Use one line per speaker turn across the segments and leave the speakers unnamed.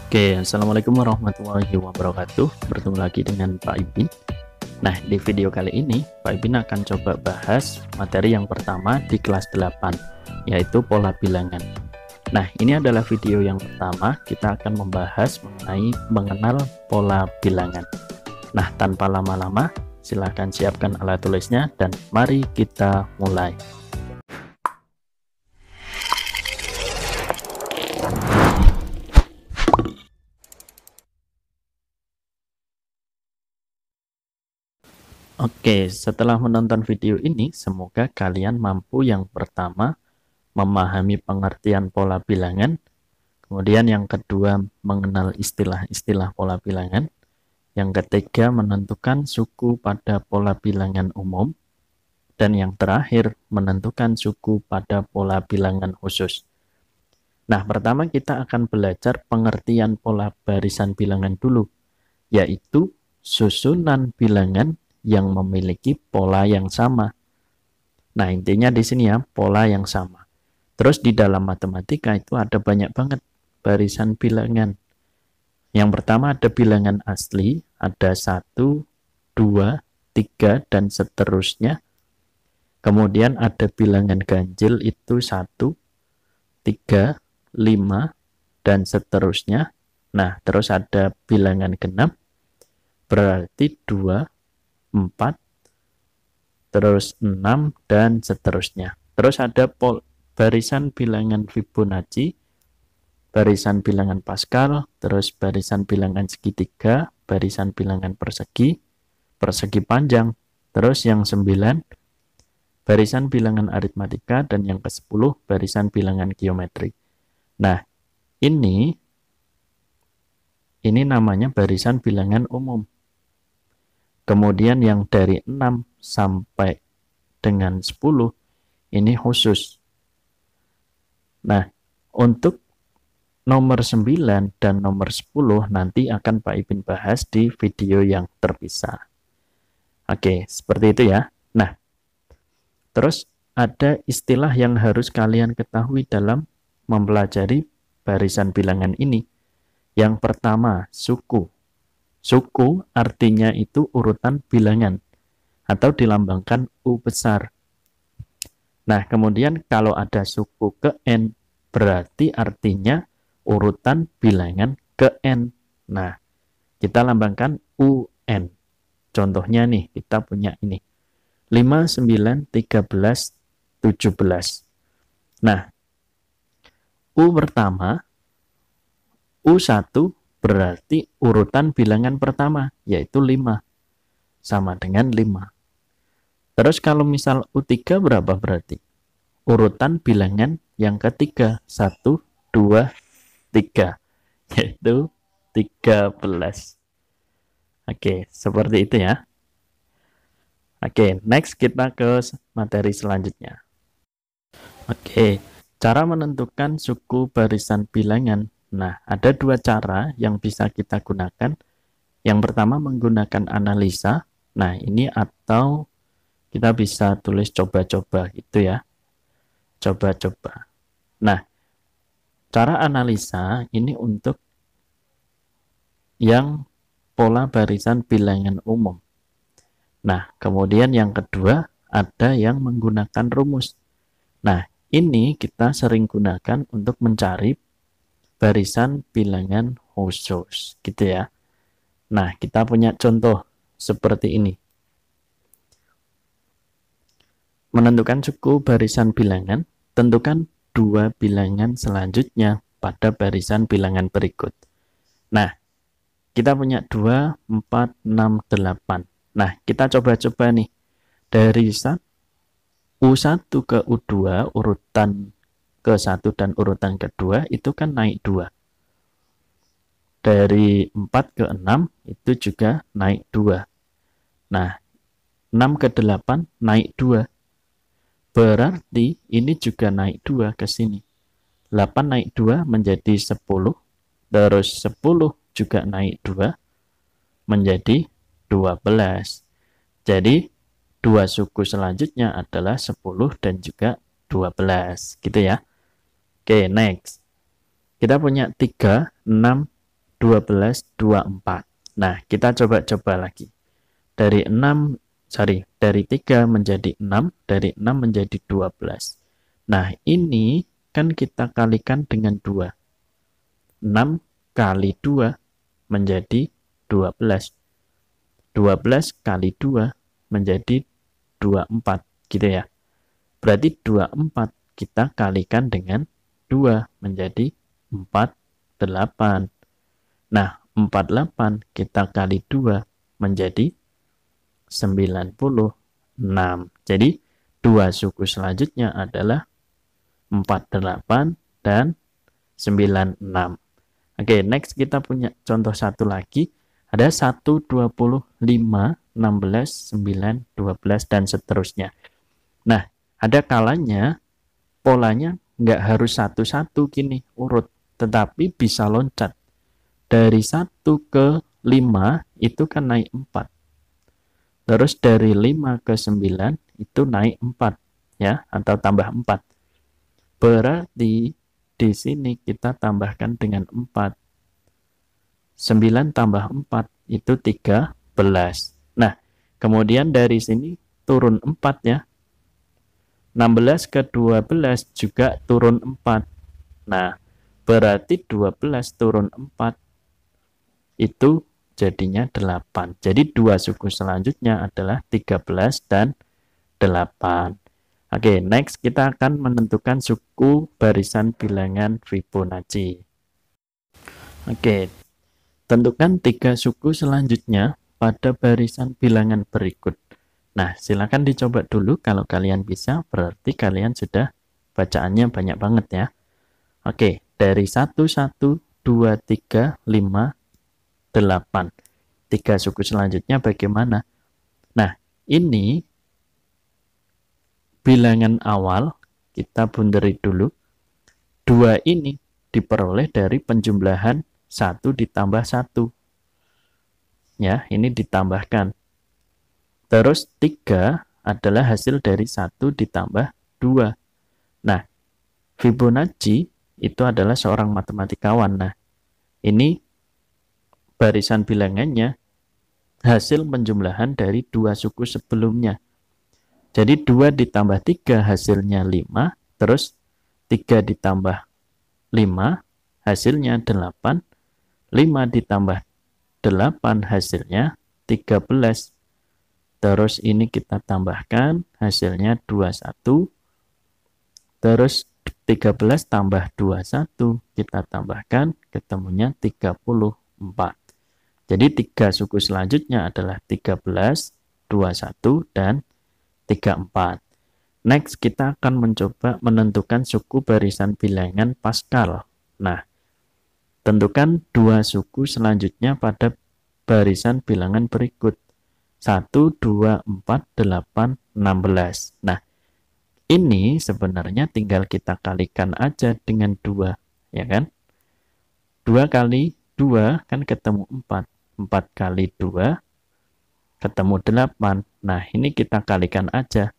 Assalamualaikum warahmatullahi wabarakatuh. Bertemu lagi dengan Pak Ipin. Nah, di video kali ini Pak Ipin akan coba bahas materi yang pertama di kelas 8, yaitu pola bilangan. Nah, ini adalah video yang pertama, kita akan membahas mengenai mengenal pola bilangan. Nah, tanpa lama-lama, silahkan siapkan alat tulisnya dan mari kita mulai. Setelah menonton video ini, semoga kalian mampu yang pertama memahami pengertian pola bilangan, kemudian yang kedua mengenal istilah-istilah pola bilangan, yang ketiga menentukan suku pada pola bilangan umum, dan yang terakhir menentukan suku pada pola bilangan khusus. Nah, pertama kita akan belajar pengertian pola barisan bilangan dulu, yaitu susunan bilangan yang memiliki pola yang sama. Nah, intinya di sini ya, pola yang sama. Terus di dalam matematika itu ada banyak banget barisan bilangan. Yang pertama ada bilangan asli, ada 1, 2, 3, dan seterusnya. Kemudian ada bilangan ganjil itu 1, 3, 5, dan seterusnya. Nah, terus ada bilangan genap, berarti 2, 4, terus 6, dan seterusnya. Terus ada barisan bilangan Fibonacci, barisan bilangan Pascal, terus barisan bilangan segitiga, barisan bilangan persegi, persegi panjang, terus yang 9, barisan bilangan aritmatika, dan yang ke-10, barisan bilangan geometri. Nah, ini namanya barisan bilangan umum. Kemudian yang dari 6 sampai dengan 10 ini khusus. Nah, untuk nomor 9 dan nomor 10 nanti akan Pak Ipin bahas di video yang terpisah. Seperti itu ya. Nah, terus ada istilah yang harus kalian ketahui dalam mempelajari barisan bilangan ini. Yang pertama, suku. Suku artinya itu urutan bilangan atau dilambangkan U besar. Nah, kemudian kalau ada suku ke N, berarti artinya urutan bilangan ke N. Nah, kita lambangkan UN. Contohnya nih, kita punya ini. 5, 9, 13, 17. Nah, U pertama, U1 berarti urutan bilangan pertama, yaitu 5. Sama dengan 5. Terus kalau misal U3 berapa berarti? Urutan bilangan yang ketiga, 1, 2, 3. Yaitu 13. Seperti itu ya. Next kita ke materi selanjutnya. Cara menentukan suku barisan bilangan. Nah, ada dua cara yang bisa kita gunakan. Yang pertama menggunakan analisa. Nah, ini atau kita bisa tulis coba-coba gitu ya. Coba-coba. Nah, cara analisa ini untuk yang pola barisan bilangan umum. Nah, kemudian yang kedua ada yang menggunakan rumus. Nah, ini kita sering gunakan untuk mencari barisan bilangan khusus gitu ya. Nah, kita punya contoh seperti ini. Menentukan suku barisan bilangan, tentukan dua bilangan selanjutnya pada barisan bilangan berikut. Nah, kita punya 2, 4, 6, 8. Nah, kita coba-coba nih. Dari U1 ke U2, urutan ke-1 dan urutan ke-2 itu kan naik 2. Dari 4 ke 6 itu juga naik 2. Nah, 6 ke 8 naik 2. Berarti ini juga naik 2 ke sini. 8 naik 2 menjadi 10. Terus 10 juga naik 2 menjadi 12. Jadi, dua suku selanjutnya adalah 10 dan juga 12. Gitu ya. Next. Kita punya 3, 6, 12, 24. Nah, kita coba-coba lagi. Dari 3 menjadi 6, dari 6 menjadi 12. Nah, ini kan kita kalikan dengan 2. 6 kali 2 menjadi 12. 12 kali 2 menjadi 24, gitu ya. Berarti 24 kita kalikan dengan 2 menjadi 48. Nah, 48 kita kali 2 menjadi 96. Jadi, dua suku selanjutnya adalah 48 dan 96. Oke, next kita punya contoh satu lagi. Ada 1, 25, 16, 9, 12, dan seterusnya. Nah, ada kalanya polanya nggak harus satu-satu gini urut, tetapi bisa loncat. Dari 1 ke 5 itu kan naik 4. Terus dari 5 ke 9 itu naik 4, ya, atau tambah 4. Berarti di sini kita tambahkan dengan 4. 9 tambah 4 itu 13. Nah, kemudian dari sini turun 4 ya. 16 ke 12 juga turun 4. Nah, berarti 12 turun 4 itu jadinya 8. Jadi dua suku selanjutnya adalah 13 dan 8. Oke, next kita akan menentukan suku barisan bilangan Fibonacci. Oke, tentukan 3 suku selanjutnya pada barisan bilangan berikut. Nah, silakan dicoba dulu. Kalau kalian bisa, berarti kalian sudah bacaannya banyak banget ya. Oke, dari 1, 1, 2, 3, 5, 8. 3 suku selanjutnya bagaimana? Nah, ini bilangan awal, kita bunderi dulu. 2 ini diperoleh dari penjumlahan 1 ditambah 1. Ya, ini ditambahkan. Terus 3 adalah hasil dari 1 ditambah 2. Nah, Fibonacci itu adalah seorang matematikawan. Nah, ini barisan bilangannya hasil penjumlahan dari 2 suku sebelumnya. Jadi 2 ditambah 3 hasilnya 5, terus 3 ditambah 5 hasilnya 8, 5 ditambah 8 hasilnya 13. Terus ini kita tambahkan hasilnya 21. Terus 13 tambah 21 kita tambahkan ketemunya 34. Jadi 3 suku selanjutnya adalah 13, 21, dan 34. Next, kita akan mencoba menentukan suku barisan bilangan Pascal. Nah, tentukan 2 suku selanjutnya pada barisan bilangan berikut. 1, 2, 4, 8, 16. Nah, ini sebenarnya tinggal kita kalikan aja dengan 2, ya kan? 2 kali 2 kan ketemu 4. 4 kali 2 ketemu 8. Nah, ini kita kalikan aja.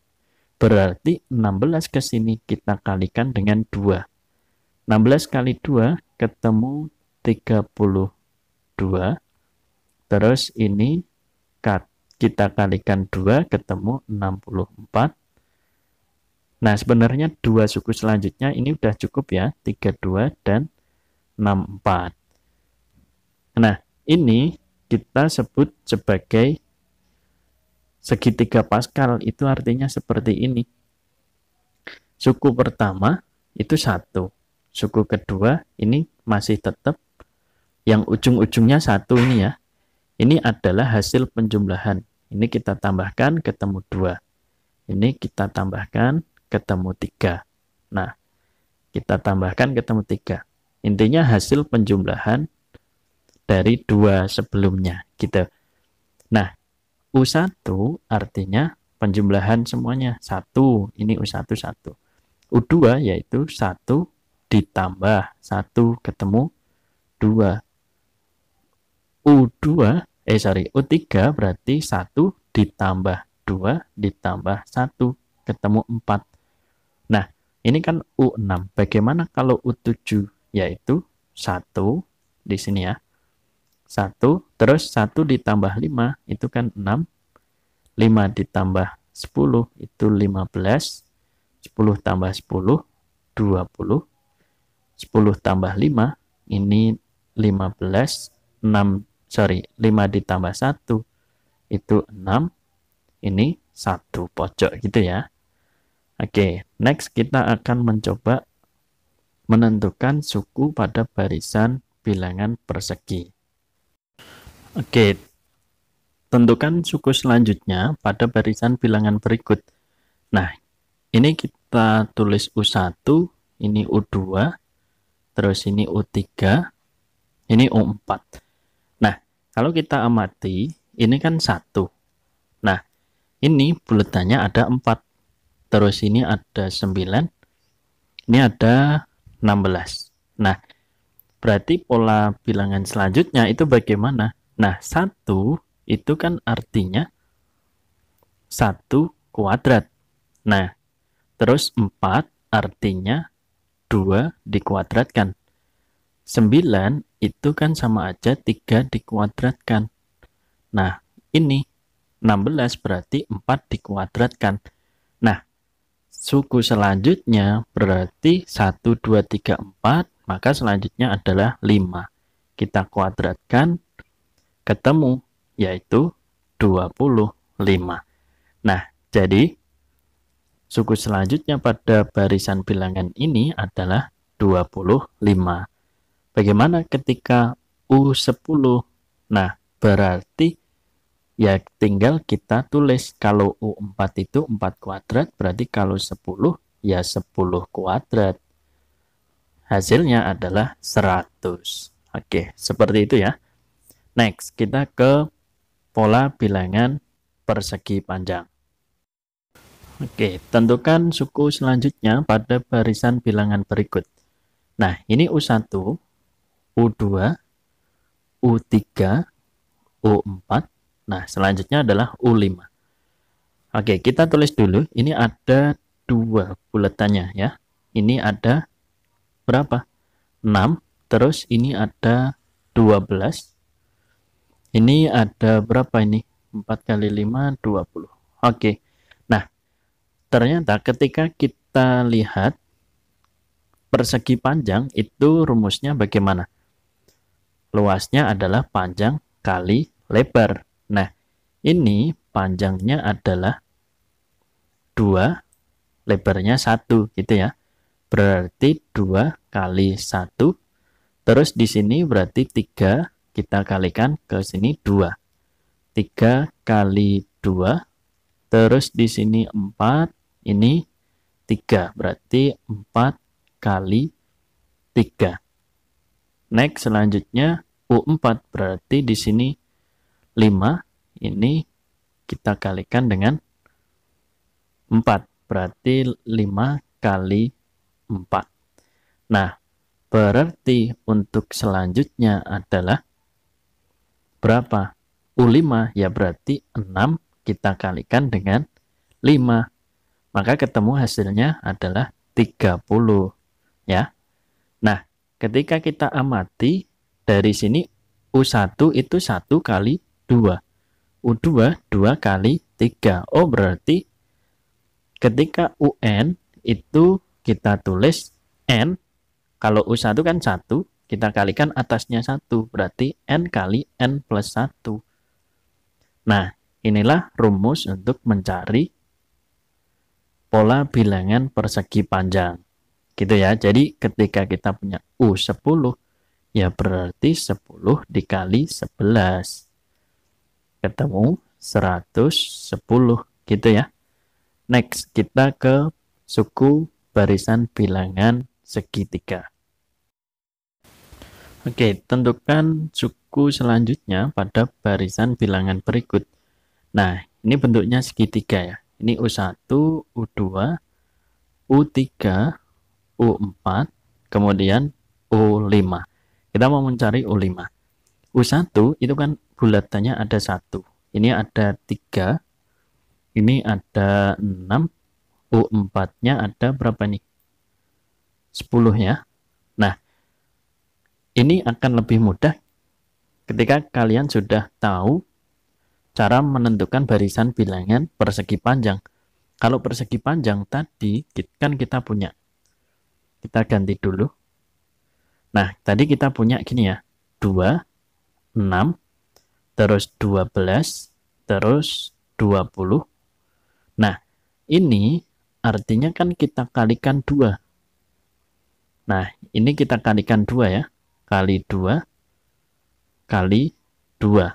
Berarti 16 ke sini kita kalikan dengan 2. 16 kali 2 ketemu 32. Terus ini kita kalikan 2 ketemu 64. Nah, sebenarnya 2 suku selanjutnya ini udah cukup ya. 32 dan 64. Nah, ini kita sebut sebagai segitiga Pascal. Itu artinya seperti ini. Suku pertama itu 1. Suku kedua ini masih tetap yang ujung-ujungnya 1 ini ya. Ini adalah hasil penjumlahan. Ini kita tambahkan ketemu 2. Ini kita tambahkan ketemu 3. Nah, kita tambahkan ketemu 3. Intinya hasil penjumlahan dari 2 sebelumnya gitu. Nah, U1 artinya penjumlahan semuanya 1. Ini U1 1. U2 yaitu 1 ditambah 1 ketemu 2. U3 berarti 1 ditambah 2 ditambah 1 ketemu 4. Nah, ini kan U6. Bagaimana kalau U7 yaitu 1 di sini ya. 1, terus 1 ditambah 5 itu kan 6, 5 ditambah 10 itu 15, 10 tambah 10, 20, 10 tambah 5 ini 15, 5 ditambah 1 itu 6, ini 1 pojok gitu ya. Oke, next kita akan mencoba menentukan suku pada barisan bilangan persegi. Oke, tentukan suku selanjutnya pada barisan bilangan berikut. Nah, ini kita tulis U1, ini U2, terus ini U3, ini U4. Nah, kalau kita amati, ini kan 1. Nah, ini buletannya ada 4. Terus ini ada 9, ini ada 16. Nah, berarti pola bilangan selanjutnya itu bagaimana? Nah, 1 itu kan artinya 1 kuadrat. Nah, terus 4 artinya 2 dikuadratkan. 9 itu kan sama aja 3 dikuadratkan. Nah, ini 16 berarti 4 dikuadratkan. Nah, suku selanjutnya berarti 1, 2, 3, 4, maka selanjutnya adalah 5. Kita kuadratkan, ketemu, yaitu 25. Nah, jadi suku selanjutnya pada barisan bilangan ini adalah 25. Bagaimana ketika U10? Nah, berarti ya tinggal kita tulis. Kalau U4 itu 4 kuadrat, berarti kalau 10 ya 10 kuadrat. Hasilnya adalah 100. Oke, seperti itu ya. Next, kita ke pola bilangan persegi panjang. Oke, tentukan suku selanjutnya pada barisan bilangan berikut. Nah, ini U1, U2, U3, U4. Nah, selanjutnya adalah U5. Oke, kita tulis dulu. Ini ada 2 buletannya ya. Ini ada berapa? 6. Terus ini ada 12. Ini ada berapa ini? 4 kali 5, 20. Oke. Nah, ternyata ketika kita lihat persegi panjang itu rumusnya bagaimana? Luasnya adalah panjang kali lebar. Nah, ini panjangnya adalah 2, lebarnya 1 gitu ya. Berarti 2 kali 1. Terus di sini berarti 3, kita kalikan ke sini 2. 3 kali 2. Terus di sini 4, ini 3. Berarti 4 kali 3. Next selanjutnya U4 berarti di sini 5. Ini kita kalikan dengan 4. Berarti 5 kali 4. Nah, berarti untuk selanjutnya adalah berapa? U5 ya berarti 6 kita kalikan dengan 5. Maka ketemu hasilnya adalah 30 ya. Nah, ketika kita amati dari sini U1 itu 1 kali 2. U2 2 kali 3. Oh, berarti ketika UN itu kita tulis N. Kalau U1 kan 1, kita kalikan atasnya 1. Berarti N kali N plus 1. Nah, inilah rumus untuk mencari pola bilangan persegi panjang. Gitu ya. Jadi ketika kita punya U10, ya berarti 10 dikali 11. Ketemu 110. Gitu ya. Next, kita ke suku barisan bilangan segitiga. Oke, tentukan suku selanjutnya pada barisan bilangan berikut. Nah, ini bentuknya segitiga ya. Ini U1, U2, U3, U4, kemudian U5. Kita mau mencari U5. U1 itu kan bulatannya ada 1. Ini ada 3. Ini ada 6. U4-nya ada berapa nih? 10 ya. Nah, ini akan lebih mudah ketika kalian sudah tahu cara menentukan barisan bilangan persegi panjang. Kalau persegi panjang tadi kan kita punya. Kita ganti dulu. Nah, tadi kita punya gini ya. 2, 6, terus 12, terus 20. Nah, ini artinya kan kita kalikan 2. Nah, ini kita kalikan 2 ya. Kali 2, kali 2.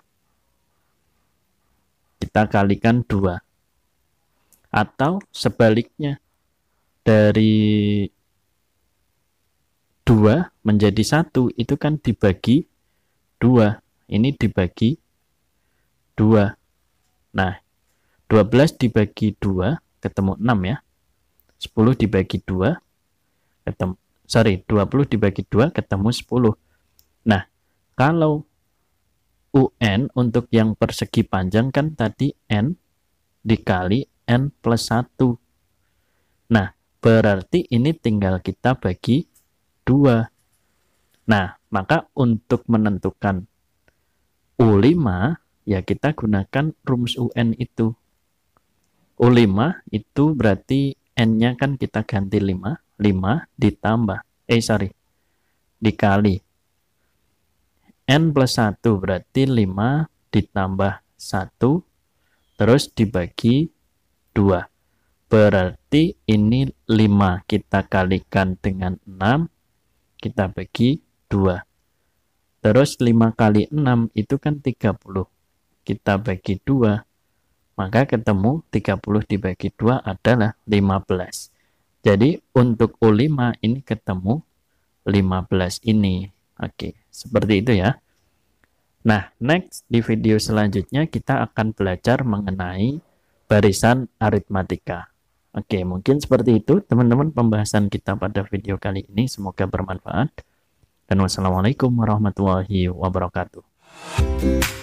Kita kalikan 2. Atau sebaliknya, dari 2 menjadi 1 itu kan dibagi 2. Ini dibagi 2. Nah, 12 dibagi 2 ketemu 6 ya. 10 dibagi 2 ketemu 20 dibagi 2 ketemu 10. Nah, kalau UN untuk yang persegi panjang kan tadi N dikali N plus 1. Nah, berarti ini tinggal kita bagi 2. Nah, maka untuk menentukan U5, ya kita gunakan rumus UN itu. U5 itu berarti N-nya kan kita ganti 5. 5 ditambah, dikali. N plus 1 berarti 5 ditambah 1, terus dibagi 2. Berarti ini 5 kita kalikan dengan 6, kita bagi 2. Terus 5 kali 6 itu kan 30. Kita bagi 2, maka ketemu 30 dibagi 2 adalah 15. Jadi untuk U5 ini ketemu 15 ini. Oke, seperti itu ya. Nah, next di video selanjutnya kita akan belajar mengenai barisan aritmatika. Oke, mungkin seperti itu teman-teman pembahasan kita pada video kali ini. Semoga bermanfaat. Dan wassalamualaikum warahmatullahi wabarakatuh.